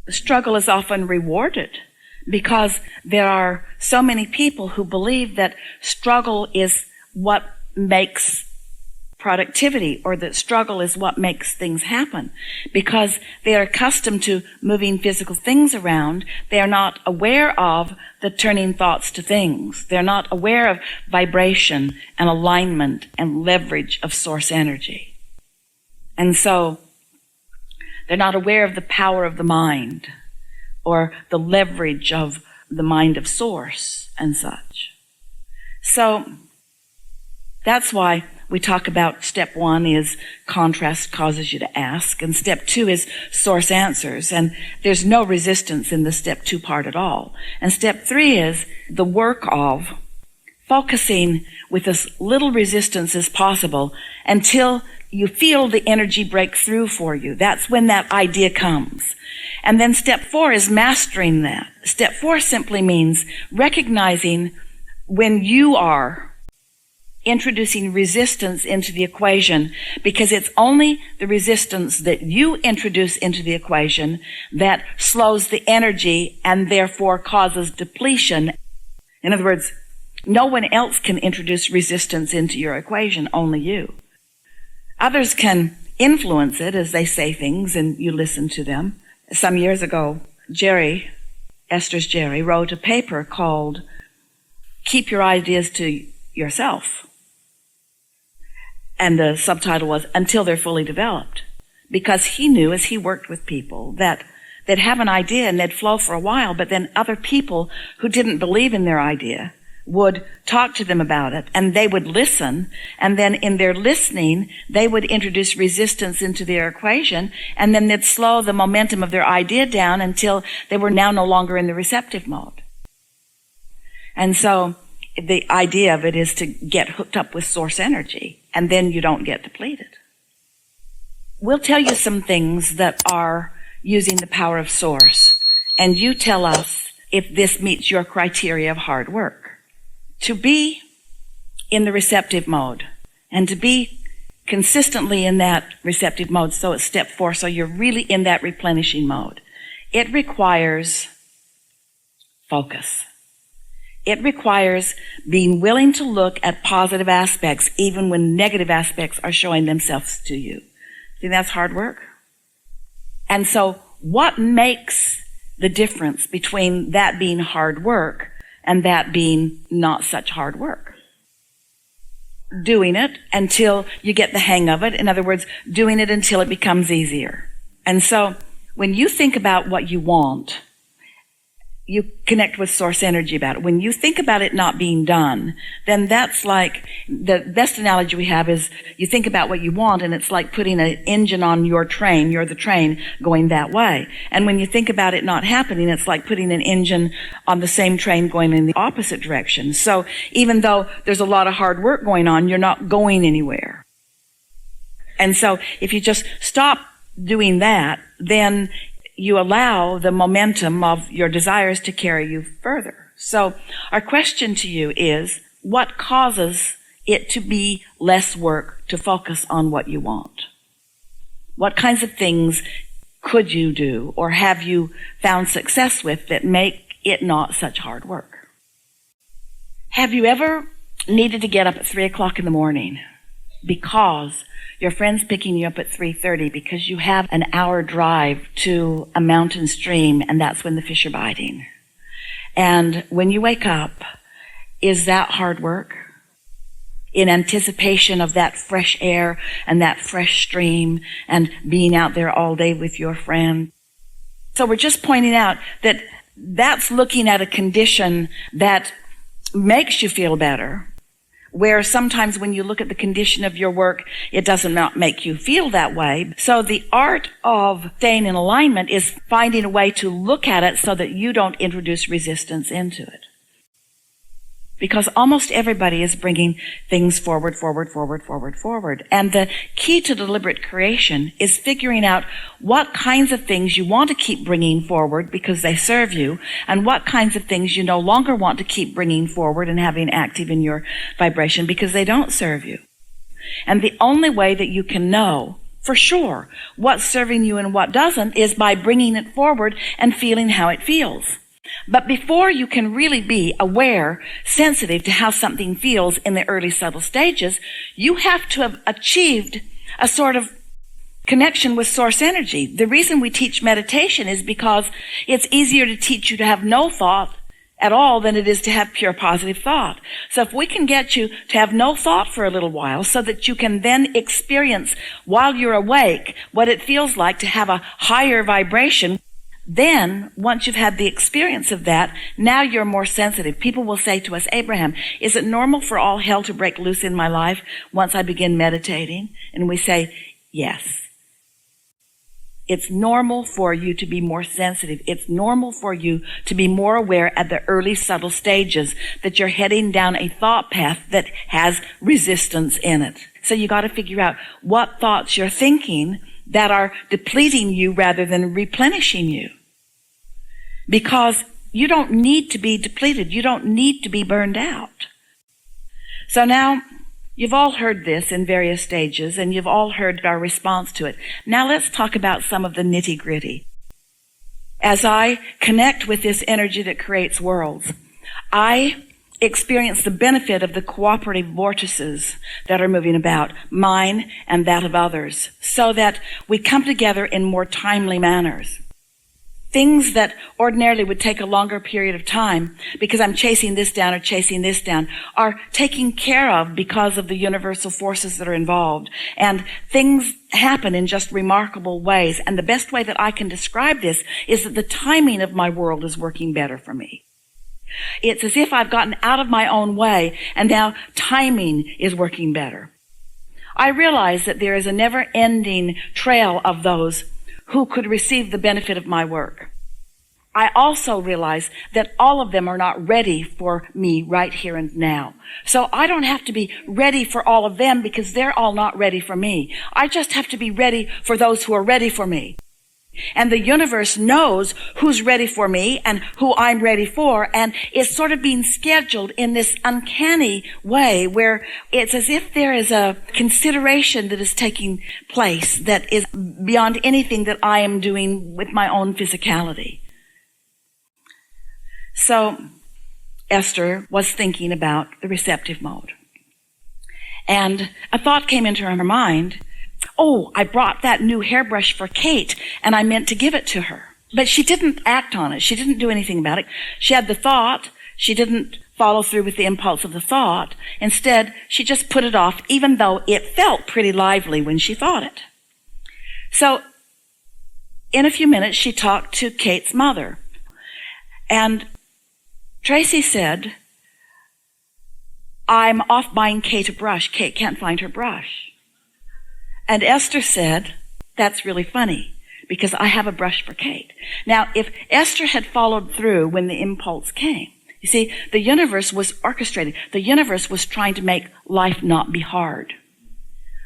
struggle is often rewarded, because there are so many people who believe that struggle is what makes productivity, or that struggle is what makes things happen. Because they are accustomed to moving physical things around, they are not aware of the turning thoughts to things. They're not aware of vibration and alignment and leverage of source energy. And so they're not aware of the power of the mind, or the leverage of the mind of source and such. So that's why we talk about step 1 is contrast causes you to ask, and step 2 is source answers, and there's no resistance in the step 2 part at all. And step 3 is the work of focusing with as little resistance as possible until you feel the energy break through for you. That's when that idea comes. And then step 4 is mastering that. Step 4 simply means recognizing when you are introducing resistance into the equation, because it's only the resistance that you introduce into the equation that slows the energy and therefore causes depletion. In other words, no one else can introduce resistance into your equation, only you. Others can influence it as they say things and you listen to them. Some years ago, Esther's Jerry, wrote a paper called Keep Your Ideas to Yourself. And the subtitle was Until They're Fully Developed. Because he knew, as he worked with people, that they'd have an idea and they'd flow for a while, but then other people who didn't believe in their idea would talk to them about it, and they would listen, and then in their listening, they would introduce resistance into their equation, and then they'd slow the momentum of their idea down until they were now no longer in the receptive mode. And so the idea of it is to get hooked up with source energy, and then you don't get depleted. We'll tell you some things that are using the power of source, and you tell us if this meets your criteria of hard work. To be in the receptive mode, and to be consistently in that receptive mode, so it's step 4, so you're really in that replenishing mode, it requires focus. It requires being willing to look at positive aspects even when negative aspects are showing themselves to you. Think that's hard work? And so what makes the difference between that being hard work and that being not such hard work? Doing it until you get the hang of it. In other words, doing it until it becomes easier. And so when you think about what you want, you connect with source energy about it. When you think about it not being done, then that's like, the best analogy we have is you think about what you want, and it's like putting an engine on your train. You're the train going that way. And when you think about it not happening, it's like putting an engine on the same train going in the opposite direction. So even though there's a lot of hard work going on, you're not going anywhere. And so if you just stop doing that, then you allow the momentum of your desires to carry you further. So our question to you is, what causes it to be less work to focus on what you want? What kinds of things could you do, or have you found success with, that make it not such hard work? Have you ever needed to get up at 3 o'clock in the morning because your friend's picking you up at 3:30 because you have an hour drive to a mountain stream, and that's when the fish are biting? And when you wake up, is that hard work? In anticipation of that fresh air and that fresh stream and being out there all day with your friend. So we're just pointing out that that's looking at a condition that makes you feel better, where sometimes when you look at the condition of your work, it does not make you feel that way. So the art of staying in alignment is finding a way to look at it so that you don't introduce resistance into it. Because almost everybody is bringing things forward. And the key to deliberate creation is figuring out what kinds of things you want to keep bringing forward because they serve you, and what kinds of things you no longer want to keep bringing forward and having active in your vibration because they don't serve you. And the only way that you can know for sure. What's serving you and what doesn't is by bringing it forward and feeling how it feels. But before you can really be aware, sensitive to how something feels in the early subtle stages, you have to have achieved a sort of connection with source energy. The reason we teach meditation is because it's easier to teach you to have no thought at all than it is to have pure positive thought. So if we can get you to have no thought for a little while so that you can then experience while you're awake what it feels like to have a higher vibration, then once you've had the experience of that, now you're more sensitive. People will say to us, Abraham, is it normal for all hell to break loose in my life once I begin meditating? And we say, yes. It's normal for you to be more sensitive. It's normal for you to be more aware at the early subtle stages that you're heading down a thought path that has resistance in it. So you got to figure out what thoughts you're thinking that are depleting you rather than replenishing you. Because you don't need to be depleted. You don't need to be burned out. So now, you've all heard this in various stages, and you've all heard our response to it. Now let's talk about some of the nitty-gritty. As I connect with this energy that creates worlds, I experience the benefit of the cooperative vortices that are moving about, mine and that of others, so that we come together in more timely manners. Things that ordinarily would take a longer period of time because I'm chasing this down or chasing this down are taken care of because of the universal forces that are involved. And things happen in just remarkable ways. And the best way that I can describe this is that the timing of my world is working better for me. It's as if I've gotten out of my own way and now timing is working better. I realize that there is a never-ending trail of those who could receive the benefit of my work. I also realize that all of them are not ready for me right here and now. So I don't have to be ready for all of them because they're all not ready for me. I just have to be ready for those who are ready for me. And the universe knows who's ready for me and who I'm ready for, and it's sort of being scheduled in this uncanny way where it's as if there is a consideration that is taking place that is beyond anything that I am doing with my own physicality. So Esther was thinking about the receptive mode. And a thought came into her mind. Oh, I brought that new hairbrush for Kate, and I meant to give it to her. But she didn't act on it. She didn't do anything about it. She had the thought. She didn't follow through with the impulse of the thought. Instead, she just put it off, even though it felt pretty lively when she thought it. So, in a few minutes, she talked to Kate's mother. And Tracy said, I'm off buying Kate a brush. Kate can't find her brush. And Esther said, that's really funny because I have a brush for Kate. Now, if Esther had followed through when the impulse came, you see, the universe was orchestrated. The universe was trying to make life not be hard.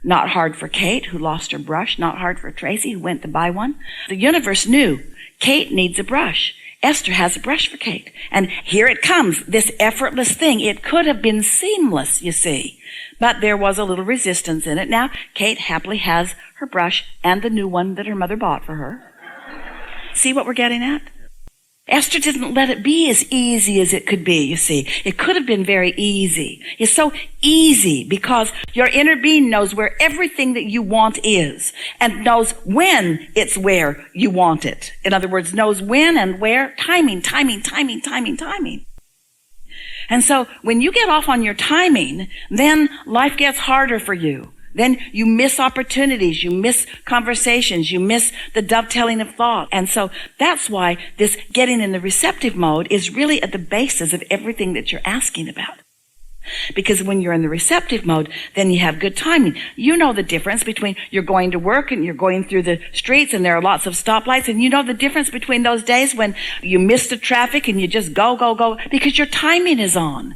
Not hard for Kate, who lost her brush. Not hard for Tracy, who went to buy one. The universe knew Kate needs a brush. Esther has a brush for Kate. And here it comes, this effortless thing. It could have been seamless, you see. But there was a little resistance in it. Now, Kate happily has her brush and the new one that her mother bought for her. See what we're getting at? Esther didn't let it be as easy as it could be, you see. It could have been very easy. It's so easy because your inner being knows where everything that you want is and knows when it's where you want it. In other words, knows when and where. Timing. And so when you get off on your timing, then life gets harder for you. Then you miss opportunities, you miss conversations, you miss the dovetailing of thought. And so that's why this getting in the receptive mode is really at the basis of everything that you're asking about. Because when you're in the receptive mode, then you have good timing. You know the difference between you're going to work and you're going through the streets and there are lots of stoplights, and you know the difference between those days when you miss the traffic and you just go, because your timing is on,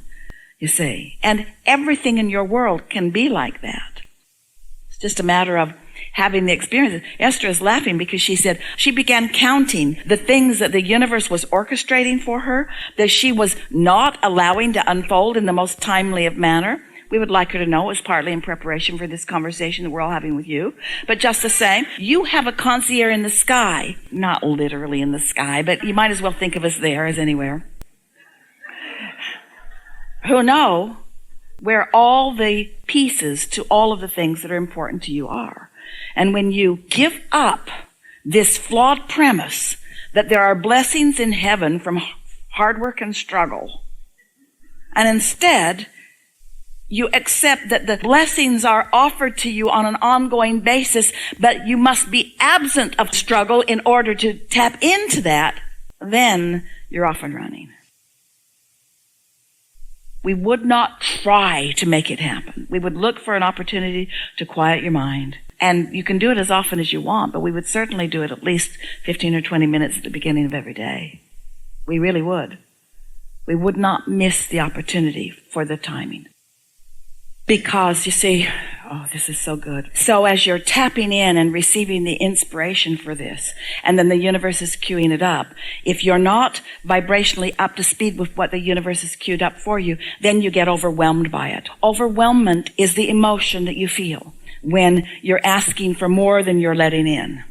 you see. And everything in your world can be like that. It's just a matter of having the experience. Esther is laughing because she said she began counting the things that the universe was orchestrating for her, that she was not allowing to unfold in the most timely of manner, We would like her to know it was partly in preparation for this conversation that we're all having with you. But just the same, you have a concierge in the sky. Not literally in the sky, but you might as well think of us there as anywhere. Who know where all the pieces to all of the things that are important to you are. And when you give up this flawed premise that there are blessings in heaven from hard work and struggle, and instead you accept that the blessings are offered to you on an ongoing basis, but you must be absent of struggle in order to tap into that, then you're off and running. We would not try to make it happen. We would look for an opportunity to quiet your mind. And you can do it as often as you want, but we would certainly do it at least 15 or 20 minutes at the beginning of every day. We really would. We would not miss the opportunity for the timing. Because, you see, oh, this is so good. So as you're tapping in and receiving the inspiration for this, and then the universe is queuing it up, if you're not vibrationally up to speed with what the universe has queued up for you, then you get overwhelmed by it. Overwhelmment is the emotion that you feel when you're asking for more than you're letting in.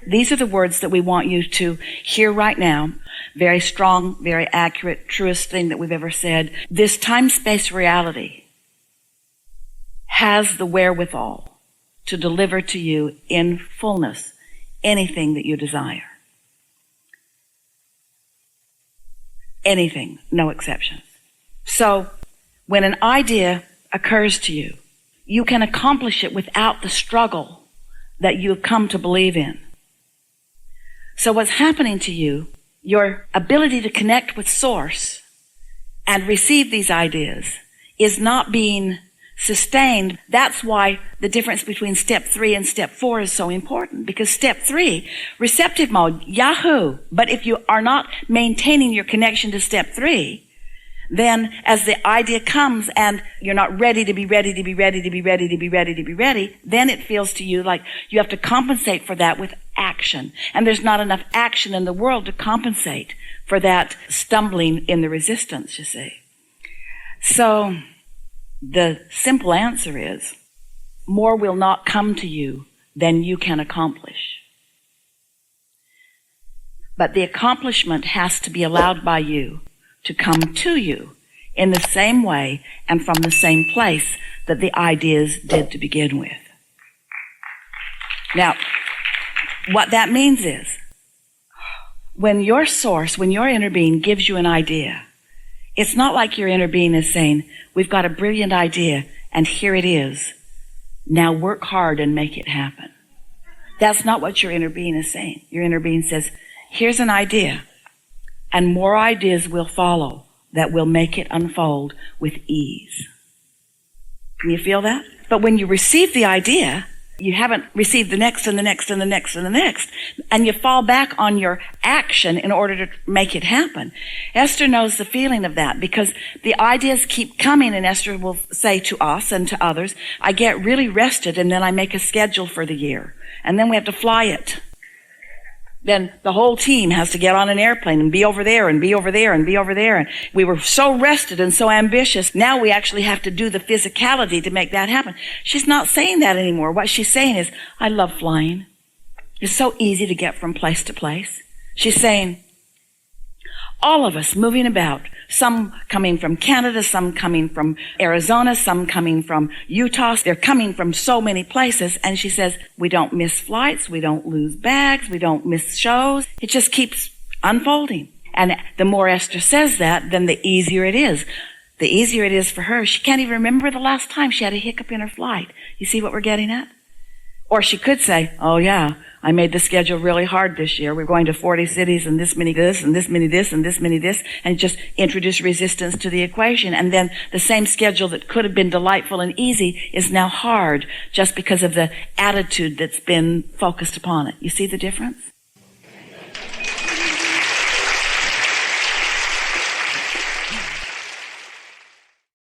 These are the words that we want you to hear right now. Very strong, very accurate, truest thing that we've ever said. This time-space reality has the wherewithal to deliver to you in fullness anything that you desire. Anything, no exceptions. So, when an idea occurs to you, you can accomplish it without the struggle that you have come to believe in. So what's happening to you, your ability to connect with Source and receive these ideas is not being sustained. That's why the difference between step 3 and step 4 is so important, because step 3, receptive mode, yahoo! But if you are not maintaining your connection to step 3, then as the idea comes and you're not ready to be ready, then it feels to you like you have to compensate for that with action. And there's not enough action in the world to compensate for that stumbling in the resistance, you see. So the simple answer is, more will not come to you than you can accomplish. But the accomplishment has to be allowed by you to come to you in the same way and from the same place that the ideas did to begin with. Now, what that means is, when your Source, when your inner being gives you an idea, it's not like your inner being is saying, we've got a brilliant idea and here it is. Now work hard and make it happen. That's not what your inner being is saying. Your inner being says, here's an idea, and more ideas will follow that will make it unfold with ease. Can you feel that? But when you receive the idea, you haven't received the next and the next and the next and the next, and you fall back on your action in order to make it happen. Esther knows the feeling of that, because the ideas keep coming, and Esther will say to us and to others, I get really rested and then I make a schedule for the year, and then we have to fly it. Then the whole team has to get on an airplane and be over there and be over there and be over there. And we were so rested and so ambitious. Now we actually have to do the physicality to make that happen. She's not saying that anymore. What she's saying is, I love flying. It's so easy to get from place to place. She's saying, all of us moving about, some coming from Canada, some coming from Arizona, some coming from Utah. They're coming from so many places. And she says, we don't miss flights, we don't lose bags, we don't miss shows. It just keeps unfolding. And the more Esther says that, then the easier it is. The easier it is for her. She can't even remember the last time she had a hiccup in her flight. You see what we're getting at? Or she could say, oh yeah, I made the schedule really hard this year. We're going to 40 cities and this many this and this many this and this many this, and just introduce resistance to the equation. And then the same schedule that could have been delightful and easy is now hard just because of the attitude that's been focused upon it. You see the difference?